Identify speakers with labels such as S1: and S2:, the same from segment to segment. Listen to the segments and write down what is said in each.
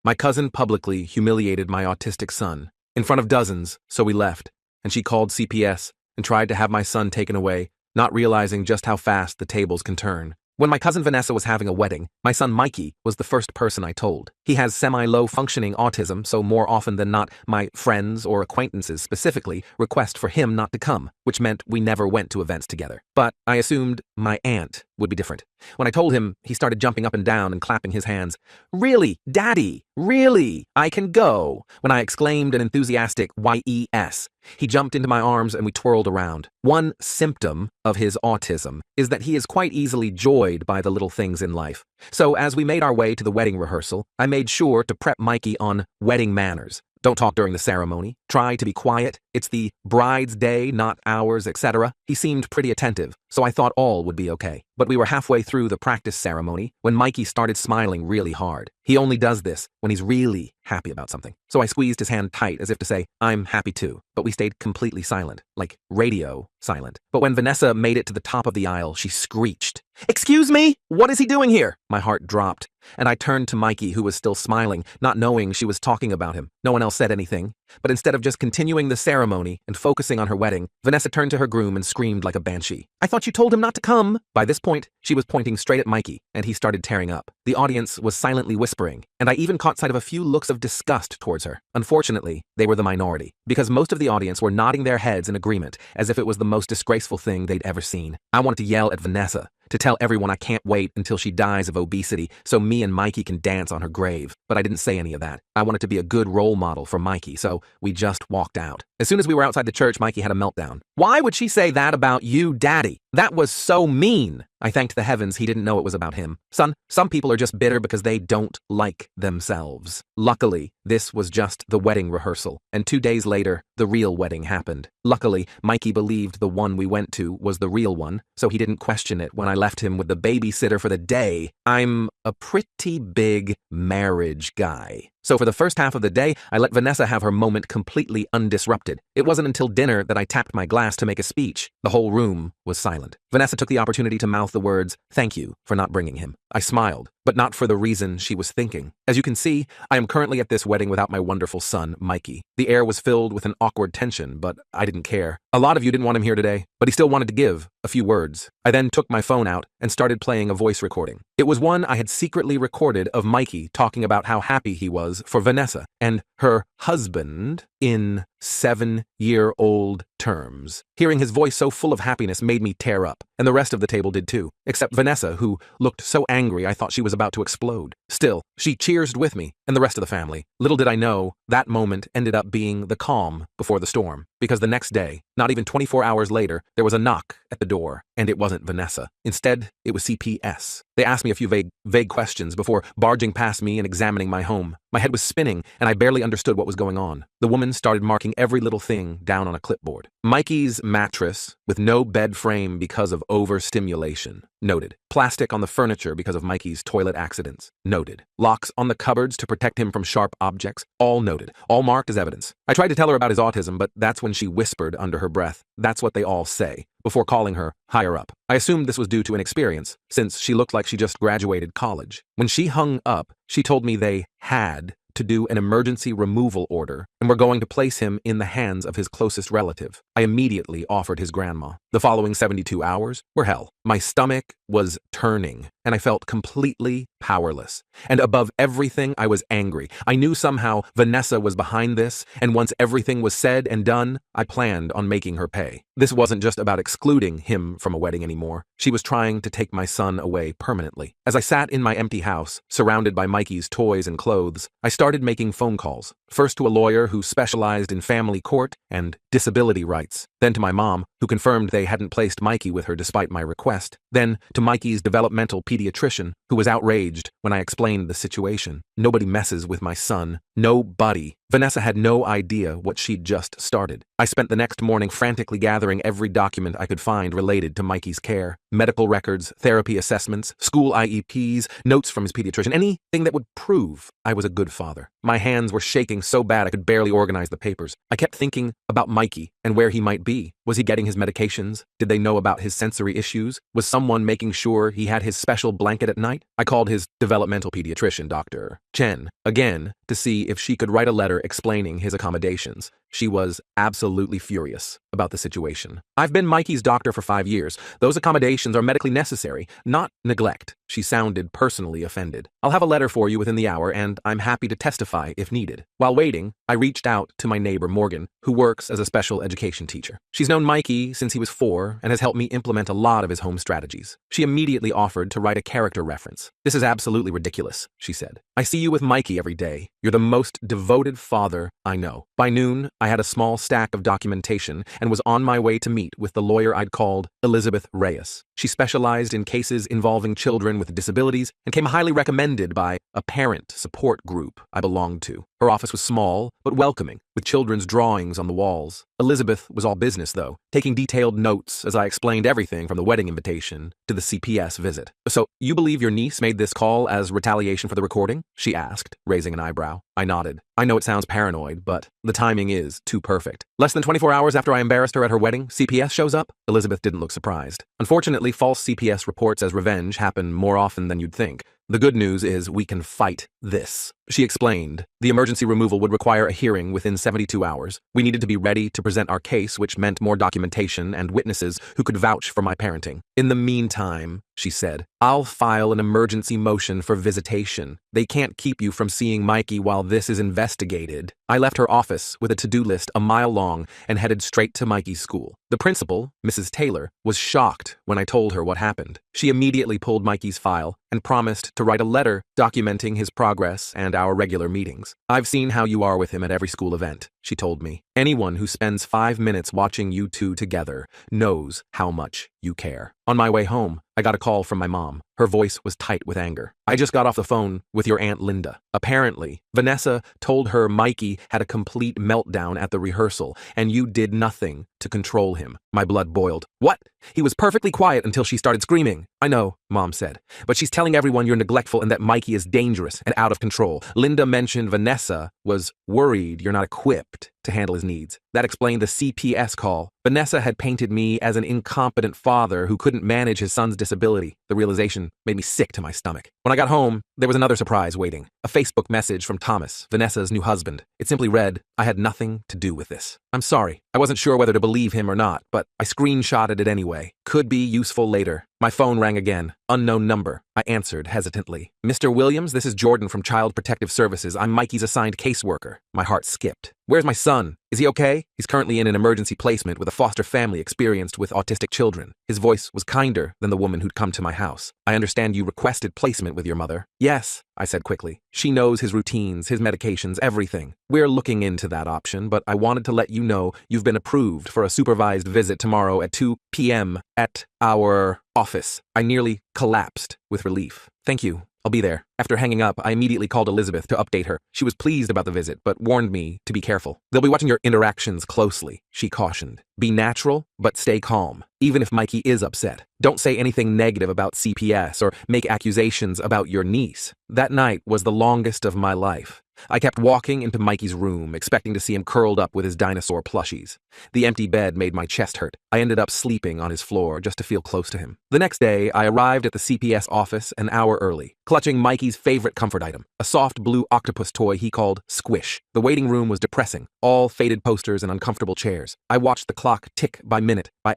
S1: My cousin publicly humiliated my autistic son in front of dozens, so we left, and she called CPS and tried to have my son taken away, not realizing just how fast the tables can turn. When my cousin Vanessa was having a wedding, my son Mikey was the first person I told. He has semi-low functioning autism, so more often than not, my friends or acquaintances specifically request for him not to come, which meant we never went to events together. But I assumed my aunt would be different. When I told him, he started jumping up and down and clapping his hands. "Really, Daddy? Really? I can go?" When I exclaimed an enthusiastic "yes," he jumped into my arms and we twirled around. One symptom of his autism is that he is quite easily joyed by the little things in life. So as we made our way to the wedding rehearsal, I made sure to prep Mikey on wedding manners. Don't talk during the ceremony. Try to be quiet. It's the bride's day, not ours, etc. He seemed pretty attentive, so I thought all would be okay. But we were halfway through the practice ceremony when Mikey started smiling really hard. He only does this when he's really happy about something. So I squeezed his hand tight as if to say, "I'm happy too." But we stayed completely silent, like radio silent. But when Vanessa made it to the top of the aisle, she screeched, "Excuse me? What is he doing here?" My heart dropped, and I turned to Mikey, who was still smiling, not knowing she was talking about him. No one else said anything. But instead of just continuing the ceremony and focusing on her wedding, Vanessa turned to her groom and screamed like a banshee, "I thought you told him not to come." By this point, she was pointing straight at Mikey, and he started tearing up. The audience was silently whispering, and I even caught sight of a few looks of disgust towards her. Unfortunately, they were the minority, because most of the audience were nodding their heads in agreement, as if it was the most disgraceful thing they'd ever seen. I wanted to yell at Vanessa, to tell everyone I can't wait until she dies of obesity so me and Mikey can dance on her grave, but I didn't say any of that. I wanted to be a good role model for Mikey, so we just walked out. As soon as we were outside the church, Mikey had a meltdown. "Why would she say that about you, Daddy? That was so mean." I thanked the heavens he didn't know it was about him. "Son, some people are just bitter because they don't like themselves." Luckily, this was just the wedding rehearsal, and 2 days later, the real wedding happened. Luckily, Mikey believed the one we went to was the real one, so he didn't question it when I left him with the babysitter for the day. I'm a pretty big marriage guy. So for the first half of the day, I let Vanessa have her moment completely undisrupted. It wasn't until dinner that I tapped my glass to make a speech. The whole room was silent. Vanessa took the opportunity to mouth the words, "Thank you for not bringing him." I smiled, but not for the reason she was thinking. As you can see, I am currently at this wedding without my wonderful son, Mikey. The air was filled with an awkward tension, but I didn't care. A lot of you didn't want him here today, but he still wanted to give a few words. I then took my phone out and started playing a voice recording. It was one I had secretly recorded of Mikey talking about how happy he was for Vanessa and her husband in 7-year-old terms. Hearing his voice so full of happiness made me tear up, and the rest of the table did too, except Vanessa, who looked so angry I thought she was about to explode. Still, she cheersed with me and the rest of the family. Little did I know, that moment ended up being the calm before the storm, because the next day, not even 24 hours later, there was a knock at the door, and it wasn't Vanessa. Instead, it was CPS. They asked me a few vague questions before barging past me and examining my home. My head was spinning, and I barely understood what was going on. The woman started marking every little thing down on a clipboard. Mikey's mattress with no bed frame because of overstimulation. Noted. Plastic on the furniture because of Mikey's toilet accidents. Noted. Locks on the cupboards to protect him from sharp objects. All noted. All marked as evidence. I tried to tell her about his autism, but that's when she whispered under her breath, "That's what they all say," before calling her higher up. I assumed this was due to inexperience, since she looked like she just graduated college. When she hung up, she told me they had to do an emergency removal order and were going to place him in the hands of his closest relative. I immediately offered his grandma. The following 72 hours were hell. My stomach was turning, and I felt completely powerless. And above everything, I was angry. I knew somehow Vanessa was behind this, and once everything was said and done, I planned on making her pay. This wasn't just about excluding him from a wedding anymore. She was trying to take my son away permanently. As I sat in my empty house, surrounded by Mikey's toys and clothes, I started making phone calls. First to a lawyer who specialized in family court and disability rights. Then to my mom, who confirmed they hadn't placed Mikey with her despite my request. Then to Mikey's developmental pediatrician, who was outraged when I explained the situation. Nobody messes with my son. Nobody. Vanessa had no idea what she'd just started. I spent the next morning frantically gathering every document I could find related to Mikey's care. Medical records, therapy assessments, school IEPs, notes from his pediatrician, anything that would prove I was a good father. My hands were shaking so bad I could barely organize the papers. I kept thinking about Mikey and where he might be. Was he getting his medications? Did they know about his sensory issues? Was someone making sure he had his special blanket at night? right? I called his developmental pediatrician, Dr. Chen, again to see if she could write a letter explaining his accommodations. She was absolutely furious about the situation. I've been Mikey's doctor for 5 years. Those accommodations are medically necessary, not neglect. She sounded personally offended. I'll have a letter for you within the hour, and I'm happy to testify if needed. While waiting, I reached out to my neighbor Morgan, who works as a special education teacher. She's known Mikey since he was 4 and has helped me implement a lot of his home strategies. She immediately offered to write a character reference. This is absolutely ridiculous, she said. I see you with Mikey every day. You're the most devoted father I know. By noon, I had a small stack of documentation and was on my way to meet with the lawyer I'd called Elizabeth Reyes. She specialized in cases involving children with disabilities and came highly recommended by a parent support group I belonged to. Her office was small, but welcoming, with children's drawings on the walls. Elizabeth was all business, though, taking detailed notes as I explained everything from the wedding invitation to the CPS visit. So, you believe your niece made this call as retaliation for the recording? She asked, raising an eyebrow. I nodded. I know it sounds paranoid, but the timing is too perfect. Less than 24 hours after I embarrassed her at her wedding, CPS shows up? Elizabeth didn't look surprised. Unfortunately, false CPS reports as revenge happen more often than you'd think. The good news is we can fight this. She explained. The emergency removal would require a hearing within 72 hours. We needed to be ready to present our case, which meant more documentation and witnesses who could vouch for my parenting. In the meantime, she said, I'll file an emergency motion for visitation. They can't keep you from seeing Mikey while this is investigated. I left her office with a to-do list a mile long and headed straight to Mikey's school. The principal, Mrs. Taylor, was shocked when I told her what happened. She immediately pulled Mikey's file and promised to write a letter documenting his progress and our regular meetings. I've seen how you are with him at every school event, she told me. Anyone who spends 5 minutes watching you two together knows how much you care. On my way home, I got a call from my mom. Her voice was tight with anger. I just got off the phone with your Aunt Linda. Apparently, Vanessa told her Mikey had a complete meltdown at the rehearsal, and you did nothing to control him. My blood boiled. What? He was perfectly quiet until she started screaming. I know, Mom said, but she's telling everyone you're neglectful and that Mikey is dangerous and out of control. Linda mentioned Vanessa was worried you're not equipped to handle his needs. That explained the CPS call. Vanessa had painted me as an incompetent father who couldn't manage his son's disability. The realization made me sick to my stomach. When I got home, there was another surprise waiting. A Facebook message from Thomas, Vanessa's new husband. It simply read, I had nothing to do with this. I'm sorry. I wasn't sure whether to believe him or not, but I screenshotted it anyway. Could be useful later. My phone rang again. Unknown number. I answered hesitantly. Mr. Williams, this is Jordan from Child Protective Services. I'm Mikey's assigned caseworker. My heart skipped. Where's my son? Is he okay? He's currently in an emergency placement with a foster family experienced with autistic children. His voice was kinder than the woman who'd come to my house. I understand you requested placement with your mother. Yes, I said quickly. She knows his routines, his medications, everything. We're looking into that option, but I wanted to let you know you've been approved for a supervised visit tomorrow at 2 p.m. at our office. I nearly collapsed with relief. Thank you. I'll be there. After hanging up, I immediately called Elizabeth to update her. She was pleased about the visit, but warned me to be careful. They'll be watching your interactions closely, she cautioned. Be natural, but stay calm, even if Mikey is upset. Don't say anything negative about CPS or make accusations about your niece. That night was the longest of my life. I kept walking into Mikey's room, expecting to see him curled up with his dinosaur plushies. The empty bed made my chest hurt. I ended up sleeping on his floor just to feel close to him. The next day, I arrived at the CPS office an hour early, clutching Mikey's favorite comfort item, a soft blue octopus toy he called Squish. The waiting room was depressing, all faded posters and uncomfortable chairs. I watched the clock tick by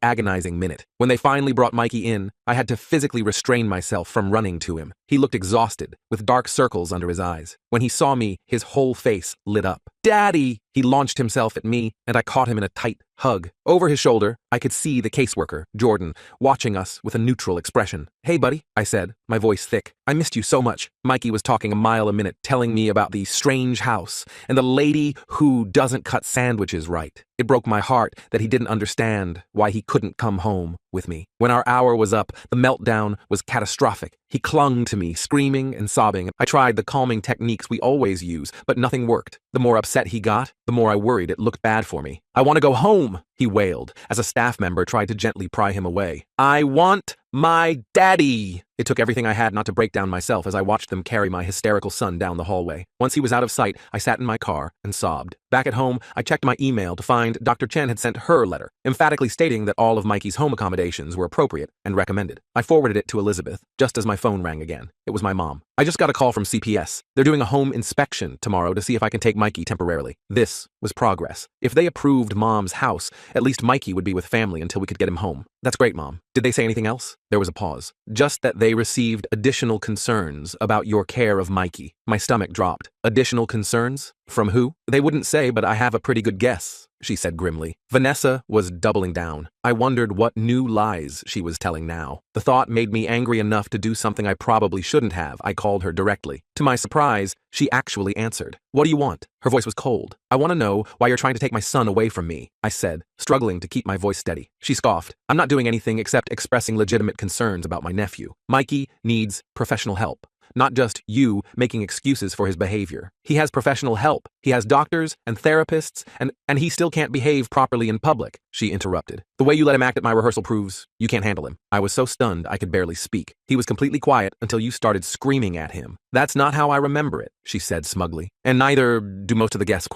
S1: agonizing minute. When they finally brought Mikey in, I had to physically restrain myself from running to him. He looked exhausted, with dark circles under his eyes. When he saw me, his whole face lit up. Daddy! He launched himself at me, and I caught him in a tight hug. Over his shoulder, I could see the caseworker, Jordan, watching us with a neutral expression. Hey, buddy, I said, my voice thick. I missed you so much. Mikey was talking a mile a minute, telling me about the strange house and the lady who doesn't cut sandwiches right. It broke my heart that he didn't understand why he couldn't come home with me. When our hour was up, the meltdown was catastrophic. He clung to me, screaming and sobbing. I tried the calming techniques we always use, but nothing worked. The more upset he got, the more I worried it looked bad for me. I want to go home, he wailed, as a staff member tried to gently pry him away. I want my daddy. It took everything I had not to break down myself as I watched them carry my hysterical son down the hallway. Once he was out of sight, I sat in my car and sobbed. Back at home, I checked my email to find Dr. Chen had sent her letter, emphatically stating that all of Mikey's home accommodations were appropriate and recommended. I forwarded it to Elizabeth, just as my phone rang again. It was my mom. I just got a call from CPS. They're doing a home inspection tomorrow to see if I can take Mikey temporarily. This was progress. If they approved Mom's house, at least Mikey would be with family until we could get him home. That's great, Mom. Did they say anything else? There was a pause. Just that they received additional concerns about your care of Mikey. My stomach dropped. Additional concerns? From who? They wouldn't say, but I have a pretty good guess, she said grimly. Vanessa was doubling down. I wondered what new lies she was telling now. The thought made me angry enough to do something I probably shouldn't have. I called her directly. To my surprise, she actually answered. What do you want? Her voice was cold. I want to know why you're trying to take my son away from me, I said, struggling to keep my voice steady. She scoffed. I'm not doing anything except expressing legitimate concerns about my nephew. Mikey needs professional help. Not just you making excuses for his behavior. He has professional help. He has doctors and therapists, and he still can't behave properly in public, she interrupted. The way you let him act at my rehearsal proves you can't handle him. I was so stunned I could barely speak. He was completely quiet until you started screaming at him. That's not how I remember it, she said smugly. And neither do most of the guests.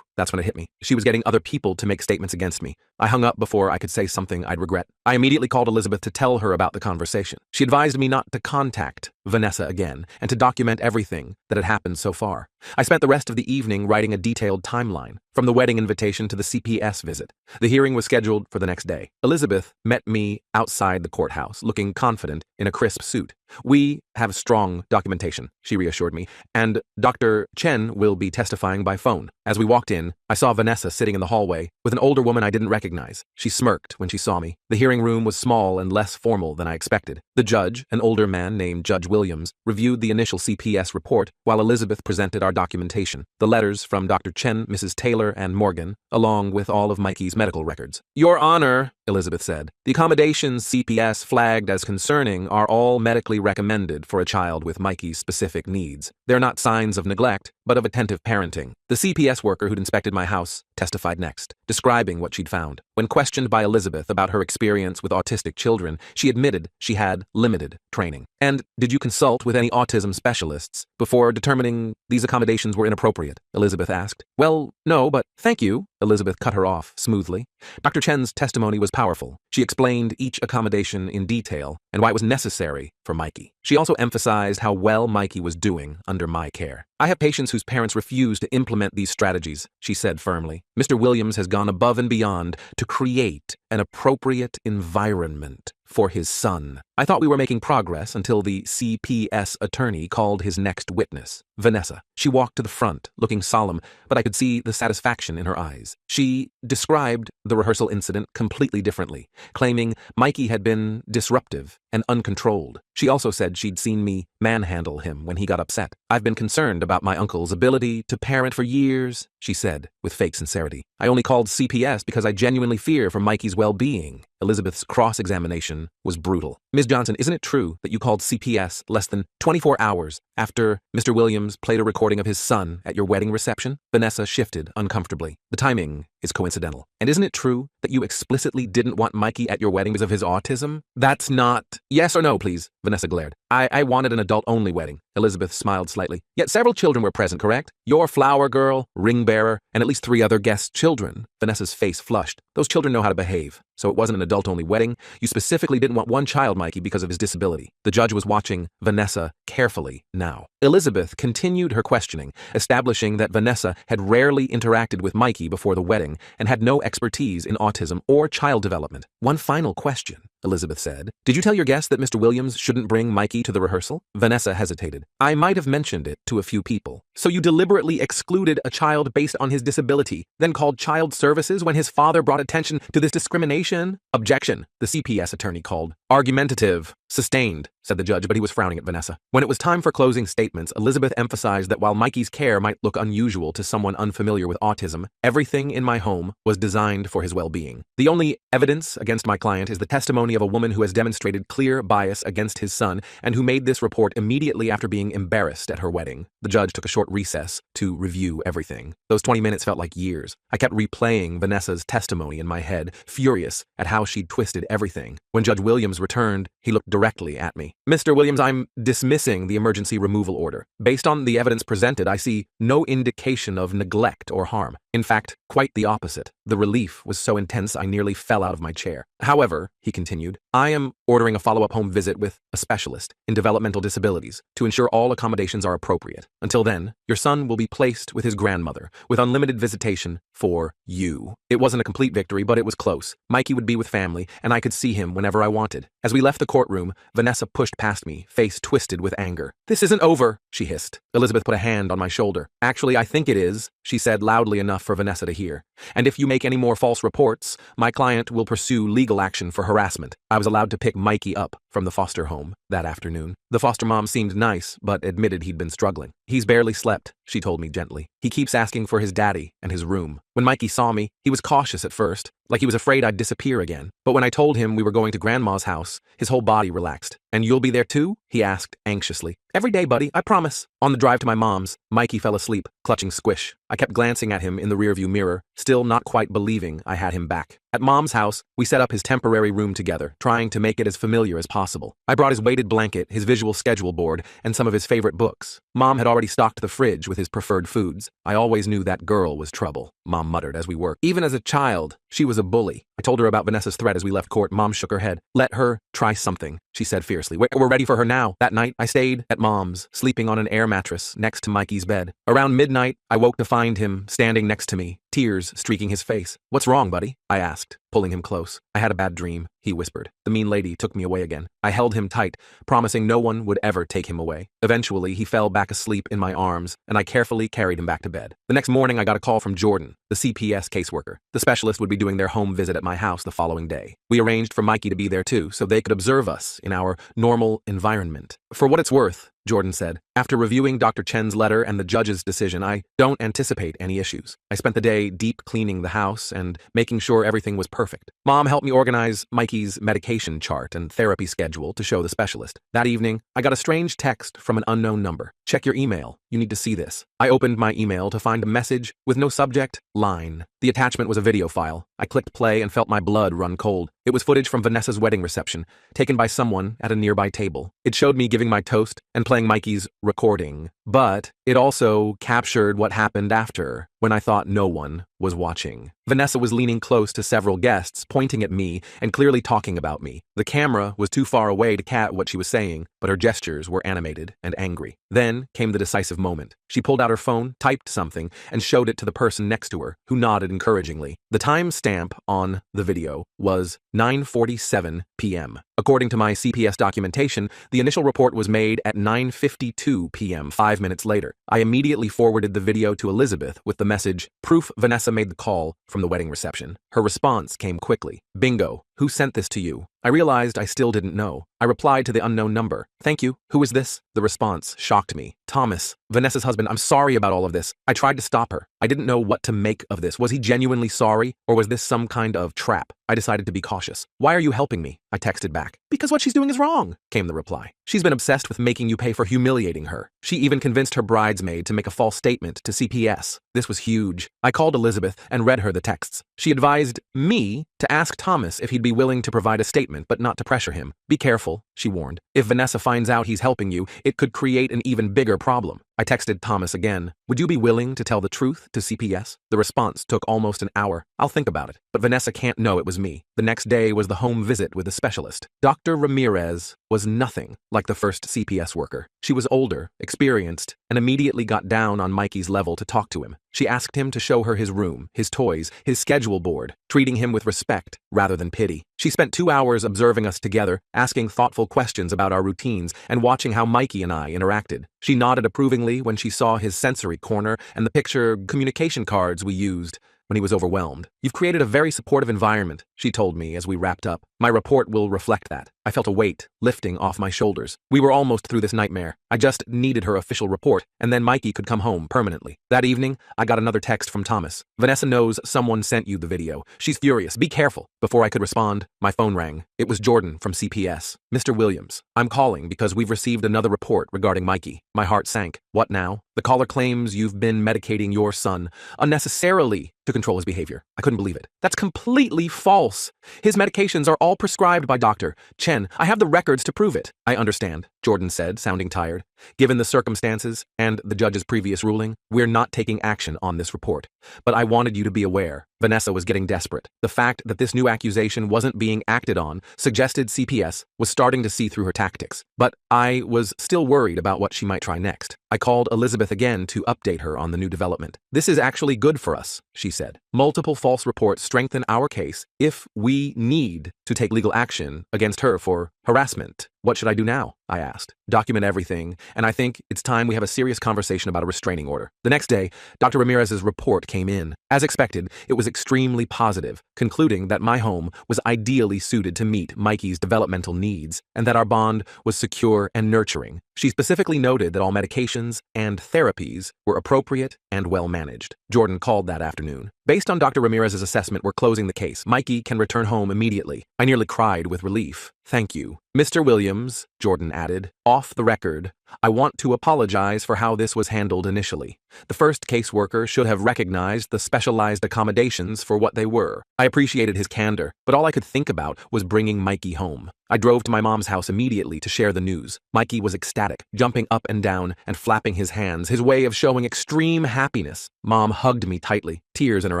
S1: That's when it hit me. She was getting other people to make statements against me. I hung up before I could say something I'd regret. I immediately called Elizabeth to tell her about the conversation. She advised me not to contact Vanessa again and to document everything that had happened so far. I spent the rest of the evening writing a detailed timeline, from the wedding invitation to the CPS visit. The hearing was scheduled for the next day. Elizabeth met me outside the courthouse, looking confident in a crisp suit. We have strong documentation, she reassured me, and Dr. Chen will be testifying by phone. As we walked in, I saw Vanessa sitting in the hallway with an older woman I didn't recognize. She smirked when she saw me. The hearing room was small and less formal than I expected. The judge, an older man named Judge Williams, reviewed the initial CPS report while Elizabeth presented our documentation, the letters from Dr. Chen, Mrs. Taylor, and Morgan, along with all of Mikey's medical records. Your Honor, Elizabeth said, the accommodations CPS flagged as concerning are all medically recommended for a child with Mikey's specific needs. They're not signs of neglect, but of attentive parenting. The CPS worker who'd inspected my house testified next, describing what she'd found. When questioned by Elizabeth about her experience with autistic children, she admitted she had limited training. And did you consult with any autism specialists before determining these accommodations were inappropriate? Elizabeth asked. Well, no, but thank you. Elizabeth cut her off smoothly. Dr. Chen's testimony was powerful. She explained each accommodation in detail and why it was necessary for Mikey. She also emphasized how well Mikey was doing under my care. I have patients whose parents refuse to implement these strategies, she said firmly. Mr. Williams has gone above and beyond to create an appropriate environment for his son. I thought we were making progress until the CPS attorney called his next witness, Vanessa. She walked to the front, looking solemn, but I could see the satisfaction in her eyes. She described the rehearsal incident completely differently, claiming Mikey had been disruptive and uncontrolled. She also said she'd seen me manhandle him when he got upset. I've been concerned about my uncle's ability to parent for years, she said, with fake sincerity. I only called CPS because I genuinely fear for Mikey's well-being. Elizabeth's cross-examination was brutal. Ms. Johnson, isn't it true that you called CPS less than 24 hours after Mr. Williams played a recording of his son at your wedding reception? Vanessa shifted uncomfortably. The timing is coincidental. And isn't it true that you explicitly didn't want Mikey at your wedding because of his autism? That's not... Yes or no, please, Vanessa glared. I wanted an adult-only wedding. Elizabeth smiled slightly. Yet several children were present, correct? Your flower girl, ring bearer, and at least 3 other guest children. Vanessa's face flushed. Those children know how to behave. So it wasn't an adult-only wedding. You specifically didn't want one child, Mikey, because of his disability. The judge was watching Vanessa carefully now. Elizabeth continued her questioning, establishing that Vanessa had rarely interacted with Mikey before the wedding and had no expertise in autism or child development. One final question, Elizabeth said. Did you tell your guests that Mr. Williams shouldn't bring Mikey to the rehearsal? Vanessa hesitated. I might have mentioned it to a few people. So you deliberately excluded a child based on his disability, then called child services when his father brought attention to this discrimination? Objection, the CPS attorney called. Argumentative. Sustained, said the judge, but he was frowning at Vanessa. When it was time for closing statements, Elizabeth emphasized that while Mikey's care might look unusual to someone unfamiliar with autism, everything in my home was designed for his well-being. The only evidence against my client is the testimony of a woman who has demonstrated clear bias against his son and who made this report immediately after being embarrassed at her wedding. The judge took a short recess to review everything. Those 20 minutes felt like years. I kept replaying Vanessa's testimony in my head, furious at how she'd twisted everything. When Judge Williams returned, he looked directly at me. Mr. Williams, I'm dismissing the emergency removal order. Based on the evidence presented, I see no indication of neglect or harm. In fact, quite the opposite. The relief was so intense I nearly fell out of my chair. However, he continued, I am ordering a follow-up home visit with a specialist in developmental disabilities to ensure all accommodations are appropriate. Until then, your son will be placed with his grandmother, with unlimited visitation for you. It wasn't a complete victory, but it was close. Mikey would be with family, and I could see him whenever I wanted. As we left the courtroom, Vanessa pushed past me, face twisted with anger. This isn't over, she hissed. Elizabeth put a hand on my shoulder. Actually, I think it is, she said loudly enough for Vanessa to hear. And if you make any more false reports, my client will pursue legal action for harassment. I was allowed to pick Mikey up from the foster home that afternoon. The foster mom seemed nice, but admitted he'd been struggling. He's barely slept, she told me gently. He keeps asking for his daddy and his room. When Mikey saw me, he was cautious at first, like he was afraid I'd disappear again. But when I told him we were going to Grandma's house, his whole body relaxed. And you'll be there too? He asked anxiously. Every day, buddy, I promise. On the drive to my mom's, Mikey fell asleep, clutching Squish. I kept glancing at him in the rearview mirror, still not quite believing I had him back. At Mom's house, we set up his temporary room together, trying to make it as familiar as possible. I brought his weighted blanket, his visual schedule board, and some of his favorite books. Mom had already stocked the fridge with his preferred foods. I always knew that girl was trouble, Mom muttered as we worked. Even as a child, she was a bully. I told her about Vanessa's threat as we left court. Mom shook her head. Let her try something, she said fiercely. We're ready for her now. That night, I stayed at Mom's, sleeping on an air mattress next to Mikey's bed. Around midnight, I woke to find him standing next to me, tears streaking his face. What's wrong, buddy? I asked, pulling him close. I had a bad dream, he whispered. The mean lady took me away again. I held him tight, promising no one would ever take him away. Eventually, he fell back asleep in my arms, and I carefully carried him back to bed. The next morning, I got a call from Jordan, the CPS caseworker. The specialist would be doing their home visit at my house the following day. We arranged for Mikey to be there too, so they could observe us in our normal environment. For what it's worth, Jordan said, after reviewing Dr. Chen's letter and the judge's decision, I don't anticipate any issues. I spent the day deep cleaning the house and making sure everything was perfect. Mom helped me organize Mikey's medication chart and therapy schedule to show the specialist. That evening, I got a strange text from an unknown number. Check your email. You need to see this. I opened my email to find a message with no subject line. The attachment was a video file. I clicked play and felt my blood run cold. It was footage from Vanessa's wedding reception, taken by someone at a nearby table. It showed me giving my toast and playing Mikey's recording, but it also captured what happened after, when I thought no one was watching. Vanessa was leaning close to several guests, pointing at me and clearly talking about me. The camera was too far away to catch what she was saying, but her gestures were animated and angry. Then came the decisive moment. She pulled out her phone, typed something, and showed it to the person next to her, who nodded encouragingly. The time stamp on the video was 9:47 p.m. According to my CPS documentation, the initial report was made at 9:52 p.m., 5 minutes later. I immediately forwarded the video to Elizabeth with the message, "Proof Vanessa made the call from the wedding reception." Her response came quickly. "Bingo. Who sent this to you?" I realized I still didn't know. I replied to the unknown number. "Thank you. Who is this?" The response shocked me. "Thomas, Vanessa's husband. I'm sorry about all of this. I tried to stop her. I didn't know what to make of this. Was he genuinely sorry, or was this some kind of trap? I decided to be cautious. "Why are you helping me?" I texted back. "Because what she's doing is wrong," came the reply. "She's been obsessed with making you pay for humiliating her. She even convinced her bridesmaid to make a false statement to CPS. This was huge." I called Elizabeth and read her the texts. She advised me to ask Thomas if he'd be willing to provide a statement, but not to pressure him. "Be careful," she warned. "If Vanessa finds out he's helping you, it could create an even bigger problem." I texted Thomas again. "Would you be willing to tell the truth to CPS?" The response took almost an hour. "I'll think about it, but Vanessa can't know it was me." The next day was the home visit with the specialist. Dr. Ramirez was nothing like the first CPS worker. She was older, experienced, and immediately got down on Mikey's level to talk to him. She asked him to show her his room, his toys, his schedule board, treating him with respect rather than pity. She spent 2 hours observing us together, asking thoughtful questions about our routines, and watching how Mikey and I interacted. She nodded approvingly when she saw his sensory corner and the picture communication cards we used when he was overwhelmed. "You've created a very supportive environment," she told me as we wrapped up. "My report will reflect that." I felt a weight lifting off my shoulders. We were almost through this nightmare. I just needed her official report, and then Mikey could come home permanently. That evening, I got another text from Thomas. "Vanessa knows someone sent you the video. She's furious. Be careful." Before I could respond, my phone rang. It was Jordan from CPS. "Mr. Williams, I'm calling because we've received another report regarding Mikey." My heart sank. "What now?" "The caller claims you've been medicating your son unnecessarily to control his behavior." I couldn't believe it. "That's completely false. His medications are all prescribed by Dr. Chen Again, I have the records to prove it. I understand, Jordan said, sounding tired. Given the circumstances and the judge's previous ruling, we're not taking action on this report. But I wanted you to be aware. Vanessa was getting desperate. The fact that this new accusation wasn't being acted on suggested CPS was starting to see through her tactics. But I was still worried about what she might try next. I called Elizabeth again to update her on the new development. This is actually good for us, she said. Multiple false reports strengthen our case if we need to take legal action against her for harassment. What should I do now? I asked. Document everything, and I think it's time we have a serious conversation about a restraining order. The next day, Dr. Ramirez's report came in. As expected, it was extremely positive, concluding that my home was ideally suited to meet Mikey's developmental needs and that our bond was secure and nurturing. She specifically noted that all medications and therapies were appropriate and well managed. Jordan called that afternoon. Based on Dr. Ramirez's assessment, we're closing the case. Mikey can return home immediately. I nearly cried with relief. Thank you. Mr. Williams, Jordan added, off the record, I want to apologize for how this was handled initially. The first caseworker should have recognized the specialized accommodations for what they were. I appreciated his candor, but all I could think about was bringing Mikey home. I drove to my mom's house immediately to share the news. Mikey was ecstatic, jumping up and down and flapping his hands, his way of showing extreme happiness. Mom hugged me tightly, tears in her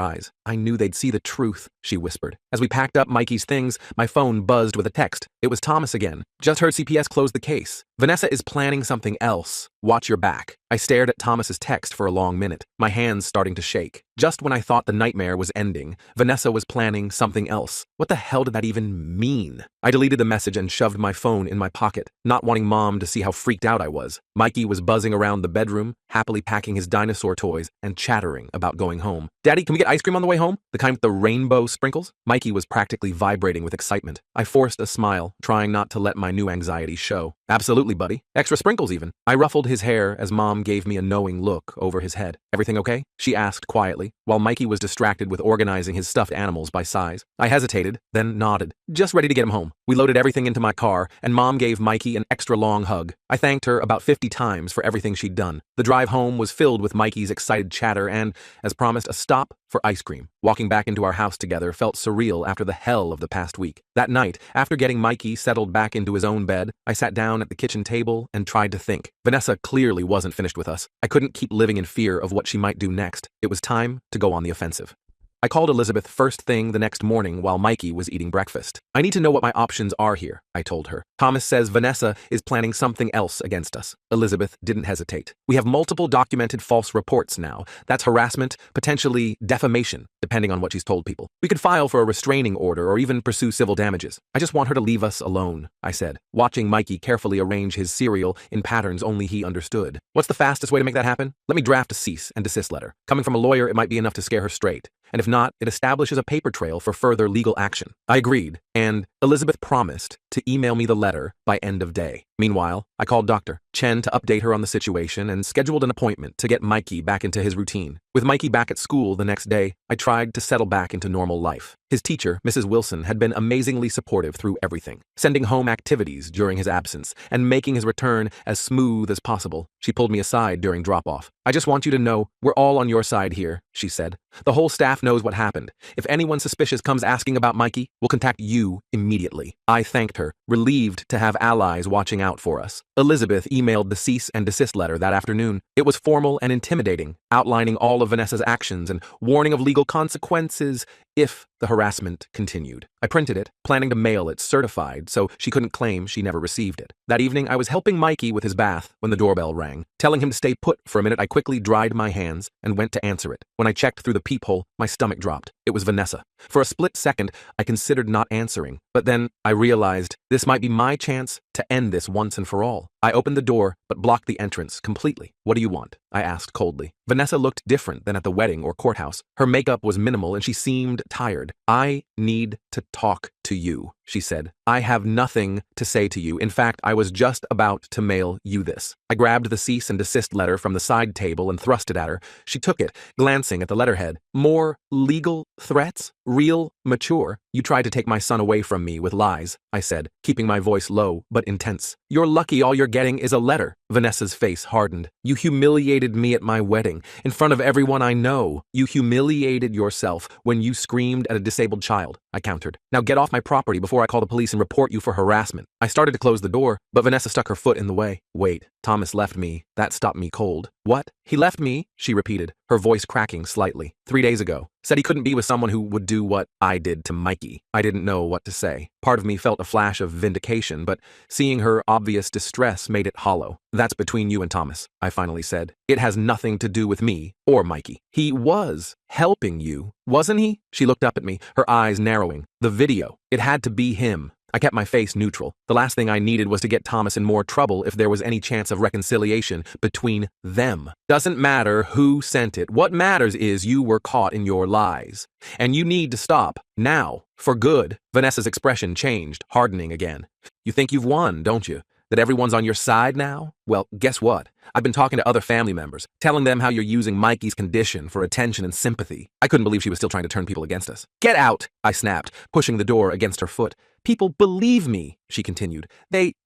S1: eyes. I knew they'd see the truth, she whispered. As we packed up Mikey's things, my phone buzzed with a text. It was Thomas again. Just heard CPS close the case. Vanessa is planning something else. Watch your back. I stared at Thomas's text for a long minute, my hands starting to shake. Just when I thought the nightmare was ending, Vanessa was planning something else. What the hell did that even mean? I deleted the message and shoved my phone in my pocket, not wanting Mom to see how freaked out I was. Mikey was buzzing around the bedroom, happily packing his dinosaur toys and chattering about going home. Daddy, can we get ice cream on the way home? The kind with the rainbow sprinkles? Mikey was practically vibrating with excitement. I forced a smile, trying not to let my new anxiety show. Absolutely, buddy. Extra sprinkles even. I ruffled his hair as Mom gave me a knowing look over his head. Everything okay? She asked quietly, while Mikey was distracted with organizing his stuffed animals by size. I hesitated, then nodded. Just ready to get him home. We loaded everything into my car, and Mom gave Mikey an extra long hug. I thanked her about 50 times for everything she'd done. The drive home was filled with Mikey's excited chatter and, as promised, a stop for ice cream. Walking back into our house together felt surreal after the hell of the past week. That night, after getting Mikey settled back into his own bed, I sat down at the kitchen table and tried to think. Vanessa clearly wasn't finished with us. I couldn't keep living in fear of what she might do next. It was time to go on the offensive. I called Elizabeth first thing the next morning while Mikey was eating breakfast. I need to know what my options are here, I told her. Thomas says Vanessa is planning something else against us. Elizabeth didn't hesitate. We have multiple documented false reports now. That's harassment, potentially defamation, depending on what she's told people. We could file for a restraining order or even pursue civil damages. I just want her to leave us alone, I said, watching Mikey carefully arrange his cereal in patterns only he understood. What's the fastest way to make that happen? Let me draft a cease and desist letter. Coming from a lawyer, it might be enough to scare her straight. And if not, it establishes a paper trail for further legal action. I agreed, and Elizabeth promised to email me the letter by end of day. Meanwhile, I called Dr. Chen to update her on the situation and scheduled an appointment to get Mikey back into his routine. With Mikey back at school the next day, I tried to settle back into normal life. His teacher, Mrs. Wilson, had been amazingly supportive through everything, sending home activities during his absence and making his return as smooth as possible. She pulled me aside during drop-off. I just want you to know we're all on your side here, she said. The whole staff knows what happened. If anyone suspicious comes asking about Mikey, we'll contact you immediately. I thanked her, relieved to have allies watching out for us. Elizabeth emailed the cease and desist letter that afternoon. It was formal and intimidating, outlining all of Vanessa's actions and warning of legal consequences if the harassment continued. I printed it, planning to mail it certified so she couldn't claim she never received it. That evening, I was helping Mikey with his bath when the doorbell rang. Telling him to stay put for a minute, I quickly dried my hands and went to answer it. When I checked through the peephole, my stomach dropped. It was Vanessa. For a split second, I considered not answering, but then I realized this might be my chance to end this once and for all. I opened the door, but blocked the entrance completely. What do you want? I asked coldly. Vanessa looked different than at the wedding or courthouse. Her makeup was minimal and she seemed tired. I need to talk to you, she said. I have nothing to say to you. In fact, I was just about to mail you this. I grabbed the cease and desist letter from the side table and thrust it at her. She took it, glancing at the letterhead. More legal threats? real mature. You tried to take my son away from me with lies, I said, keeping my voice low but intense. You're lucky all you're getting is a letter. Vanessa's face hardened. You humiliated me at my wedding, in front of everyone I know. You humiliated yourself when you screamed at a disabled child, I countered. Now get off my property before I call the police and report you for harassment. I started to close the door, but Vanessa stuck her foot in the way. Wait, Thomas left me. That stopped me cold. What? He left me? She repeated, her voice cracking slightly. 3 days ago. Said he couldn't be with someone who would do what I did to Mikey. I didn't know what to say. Part of me felt a flash of vindication, but seeing her obvious distress made it hollow. That's between you and Thomas, I finally said. It has nothing to do with me or Mikey. He was helping you, wasn't he? She looked up at me, her eyes narrowing. The video. It had to be him. I kept my face neutral. The last thing I needed was to get Thomas in more trouble if there was any chance of reconciliation between them. Doesn't matter who sent it. What matters is you were caught in your lies. And you need to stop. Now. For good. Vanessa's expression changed, hardening again. You think you've won, don't you? That everyone's on your side now? Well, guess what? I've been talking to other family members, telling them how you're using Mikey's condition for attention and sympathy. I couldn't believe she was still trying to turn people against us. Get out, I snapped, pushing the door against her foot. People believe me, she continued.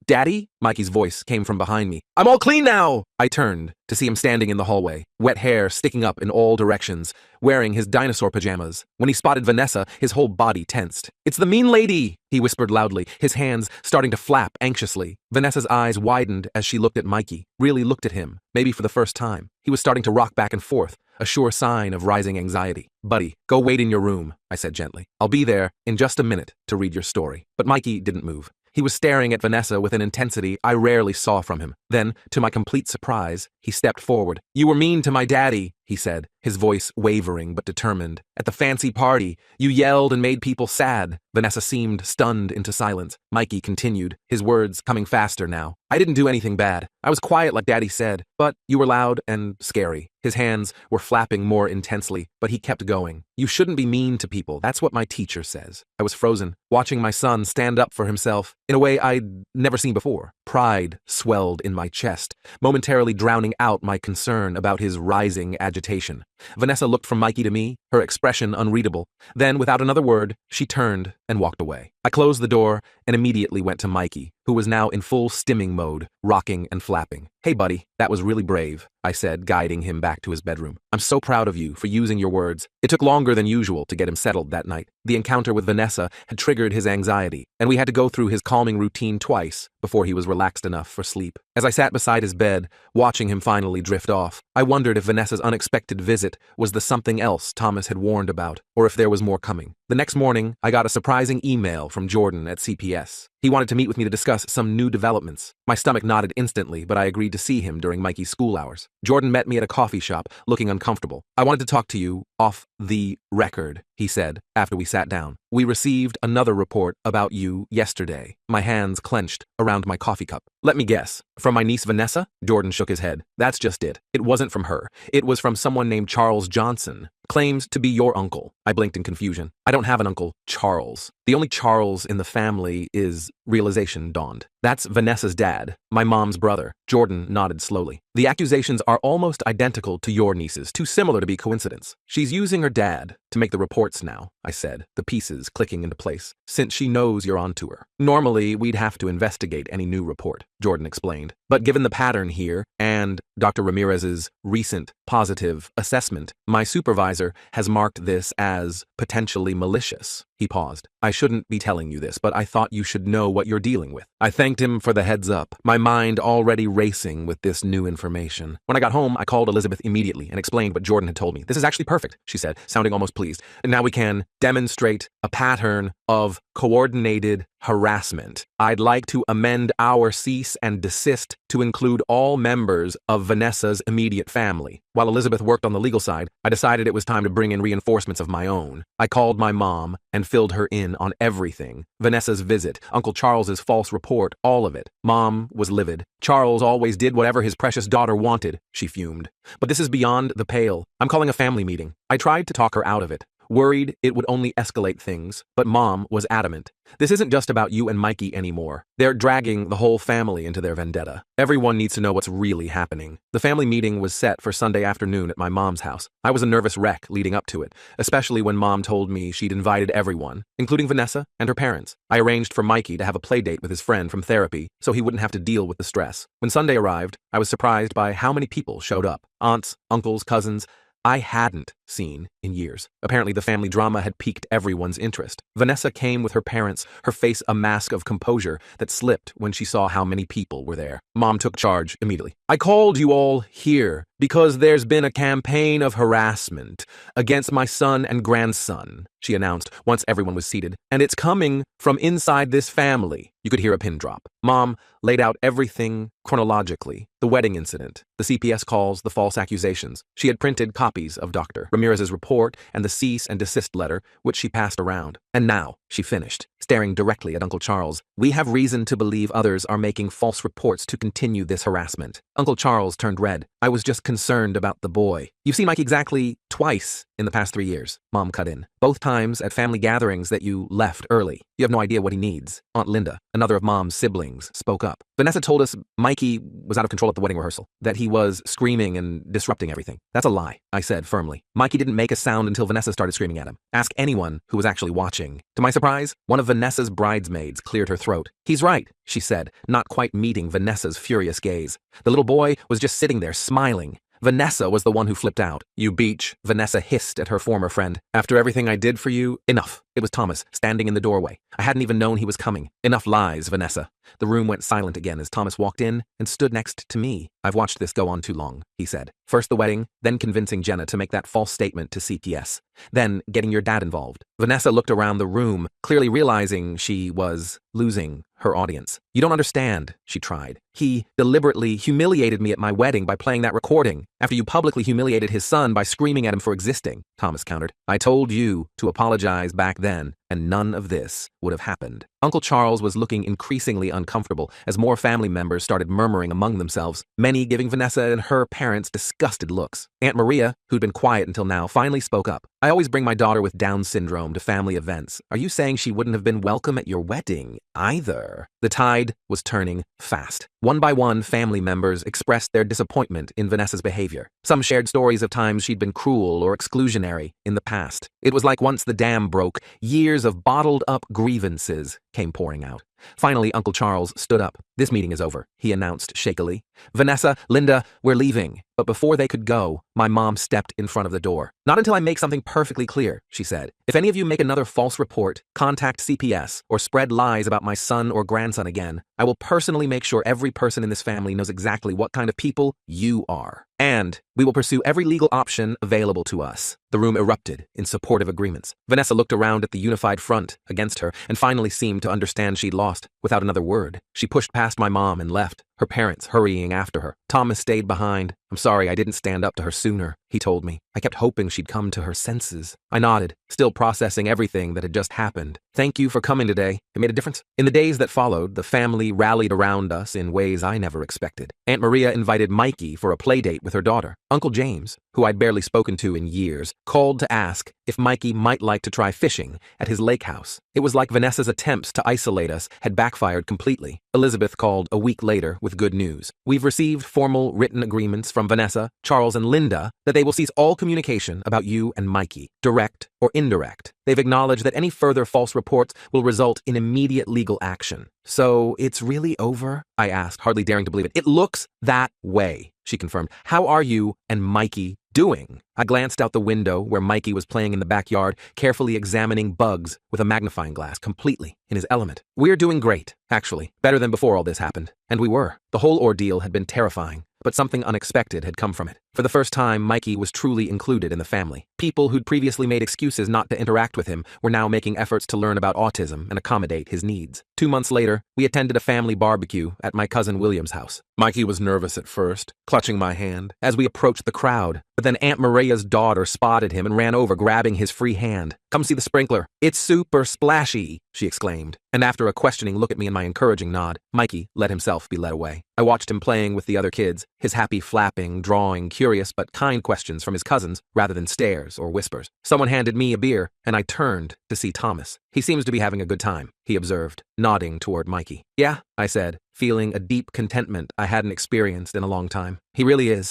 S1: Daddy? Mikey's voice came from behind me. I'm all clean now! I turned to see him standing in the hallway, wet hair sticking up in all directions, wearing his dinosaur pajamas. When he spotted Vanessa, his whole body tensed. It's the mean lady, he whispered loudly, his hands starting to flap anxiously. Vanessa's eyes widened as she looked at Mikey, really looked at him, maybe for the first time. He was starting to rock back and forth, a sure sign of rising anxiety. Buddy, go wait in your room, I said gently. I'll be there in just a minute to read your story. But Mikey didn't move. He was staring at Vanessa with an intensity I rarely saw from him. Then, to my complete surprise, he stepped forward. You were mean to my daddy, he said, his voice wavering but determined. At the fancy party, you yelled and made people sad. Vanessa seemed stunned into silence. Mikey continued, his words coming faster now. I didn't do anything bad. I was quiet like Daddy said, but you were loud and scary. His hands were flapping more intensely, but he kept going. You shouldn't be mean to people. That's what my teacher says. I was frozen, watching my son stand up for himself in a way I'd never seen before. Pride swelled in my chest, momentarily drowning out my concern about his rising agitation. Vanessa looked from Mikey to me, her expression unreadable. Then, without another word, she turned and walked away. I closed the door and immediately went to Mikey, who was now in full stimming mode, rocking and flapping. Hey buddy, that was really brave, I said, guiding him back to his bedroom. I'm so proud of you for using your words. It took longer than usual to get him settled that night. The encounter with Vanessa had triggered his anxiety, and we had to go through his calming routine twice before he was relaxed enough for sleep. As I sat beside his bed, watching him finally drift off, I wondered if Vanessa's unexpected visit was the something else Thomas had warned about, or if there was more coming. The next morning, I got a surprising email from Jordan at CPS. He wanted to meet with me to discuss some new developments. My stomach nodded instantly, but I agreed to see him during Mikey's school hours. Jordan met me at a coffee shop, looking uncomfortable. I wanted to talk to you off the record, he said, after we sat down. We received another report about you yesterday. My hands clenched around my coffee cup. Let me guess. From my niece Vanessa? Jordan shook his head. That's just it. It wasn't from her. It was from someone named Charles Johnson. Claims to be your uncle. I blinked in confusion. I don't have an uncle, Charles. The only Charles in the family is... Realization dawned. That's Vanessa's dad, my mom's brother. Jordan nodded slowly. The accusations are almost identical to your niece's, too similar to be coincidence. She's using her dad to make the reports now, I said, the pieces clicking into place, since she knows you're onto her. Normally, we'd have to investigate any new report, Jordan explained. But given the pattern here, and Dr. Ramirez's recent positive assessment, my supervisor has marked this as potentially malicious. He paused. I shouldn't be telling you this, but I thought you should know what you're dealing with. I thanked him for the heads up, my mind already racing with this new information. When I got home, I called Elizabeth immediately and explained what Jordan had told me. This is actually perfect, she said, sounding almost pleased. And now we can demonstrate a pattern of coordinated harassment. I'd like to amend our cease and desist to include all members of Vanessa's immediate family. While Elizabeth worked on the legal side, I decided it was time to bring in reinforcements of my own. I called my mom and filled her in on everything. Vanessa's visit, Uncle Charles's false report, all of it. Mom was livid. Charles always did whatever his precious daughter wanted, she fumed. But this is beyond the pale. I'm calling a family meeting. I tried to talk her out of it. worried it would only escalate things, but Mom was adamant. This isn't just about you and Mikey anymore. They're dragging the whole family into their vendetta. Everyone needs to know what's really happening. The family meeting was set for Sunday afternoon at my mom's house. I was a nervous wreck leading up to it, especially when Mom told me she'd invited everyone, including Vanessa and her parents. I arranged for Mikey to have a play date with his friend from therapy so he wouldn't have to deal with the stress. When Sunday arrived, I was surprised by how many people showed up. Aunts, uncles, cousins I hadn't seen in years. Apparently, the family drama had piqued everyone's interest. Vanessa came with her parents, her face a mask of composure that slipped when she saw how many people were there. Mom took charge immediately. I called you all here because there's been a campaign of harassment against my son and grandson, she announced once everyone was seated, and it's coming from inside this family. You could hear a pin drop. Mom laid out everything chronologically. The wedding incident, the CPS calls, the false accusations. She had printed copies of Dr. Ramirez's report and the cease and desist letter, which she passed around. And now, she finished, staring directly at Uncle Charles. We have reason to believe others are making false reports to continue this harassment. Uncle Charles turned red. I was just concerned about the boy. You've seen Mike exactly twice in the past 3 years, Mom cut in. Both times at family gatherings that you left early. You have no idea what he needs. Aunt Linda, another of Mom's siblings, spoke up. Vanessa told us Mikey was out of control at the wedding rehearsal, that he was screaming and disrupting everything. That's a lie, I said firmly. Mikey didn't make a sound until Vanessa started screaming at him. Ask anyone who was actually watching. To my surprise, one of Vanessa's bridesmaids cleared her throat. He's right, she said, not quite meeting Vanessa's furious gaze. The little boy was just sitting there smiling. Vanessa was the one who flipped out. You beach, Vanessa hissed at her former friend. After everything I did for you, enough. It was Thomas, standing in the doorway. I hadn't even known he was coming. Enough lies, Vanessa. The room went silent again as Thomas walked in and stood next to me. I've watched this go on too long, he said. First the wedding, then convincing Jenna to make that false statement to CPS, then getting your dad involved. Vanessa looked around the room, clearly realizing she was losing her audience. You don't understand, she tried. He deliberately humiliated me at my wedding by playing that recording, after you publicly humiliated his son by screaming at him for existing, Thomas countered. I told you to apologize back then, and none of this would have happened. Uncle Charles was looking increasingly uncomfortable as more family members started murmuring among themselves, many giving Vanessa and her parents disgusted looks. Aunt Maria, who'd been quiet until now, finally spoke up. I always bring my daughter with Down syndrome to family events. Are you saying she wouldn't have been welcome at your wedding either? The tide was turning fast. One by one, family members expressed their disappointment in Vanessa's behavior. Some shared stories of times she'd been cruel or exclusionary in the past. It was like once the dam broke, years of bottled-up grievances came pouring out. Finally, Uncle Charles stood up. This meeting is over, he announced shakily. Vanessa, Linda, we're leaving. But before they could go, my mom stepped in front of the door. Not until I make something perfectly clear, she said. If any of you make another false report, contact CPS, or spread lies about my son or grandson again, I will personally make sure every person in this family knows exactly what kind of people you are. And we will pursue every legal option available to us. The room erupted in supportive agreements. Vanessa looked around at the unified front against her and finally seemed to understand she'd lost. Without another word, she pushed past my mom and left, her parents hurrying after her. Thomas stayed behind. I'm sorry I didn't stand up to her sooner, he told me. I kept hoping she'd come to her senses. I nodded, still processing everything that had just happened. Thank you for coming today. It made a difference. In the days that followed, the family rallied around us in ways I never expected. Aunt Maria invited Mikey for a play date with her daughter. Uncle James, who I'd barely spoken to in years, called to ask if Mikey might like to try fishing at his lake house. It was like Vanessa's attempts to isolate us had backfired completely. Elizabeth called a week later with good news. We've received formal written agreements from Vanessa, Charles, and Linda that they will cease all communication about you and Mikey, direct or indirect. They've acknowledged that any further false reports will result in immediate legal action. So it's really over? I asked, hardly daring to believe it. It looks that way, she confirmed. How are you and Mikey doing? I glanced out the window where Mikey was playing in the backyard, carefully examining bugs with a magnifying glass, completely in his element. We're doing great, actually. Better than before all this happened. And we were. The whole ordeal had been terrifying, but something unexpected had come from it. For the first time, Mikey was truly included in the family. People who'd previously made excuses not to interact with him were now making efforts to learn about autism and accommodate his needs. 2 months later, we attended a family barbecue at my cousin William's house. Mikey was nervous at first, clutching my hand as we approached the crowd. But then Aunt Maria's daughter spotted him and ran over, grabbing his free hand. Come see the sprinkler. It's super splashy, she exclaimed. And after a questioning look at me and my encouraging nod, Mikey let himself be led away. I watched him playing with the other kids, his happy flapping, drawing curious but kind questions from his cousins rather than stares or whispers. Someone handed me a beer, and I turned to see Thomas. He seems to be having a good time, he observed, nodding toward Mikey. Yeah, I said, feeling a deep contentment I hadn't experienced in a long time. He really is.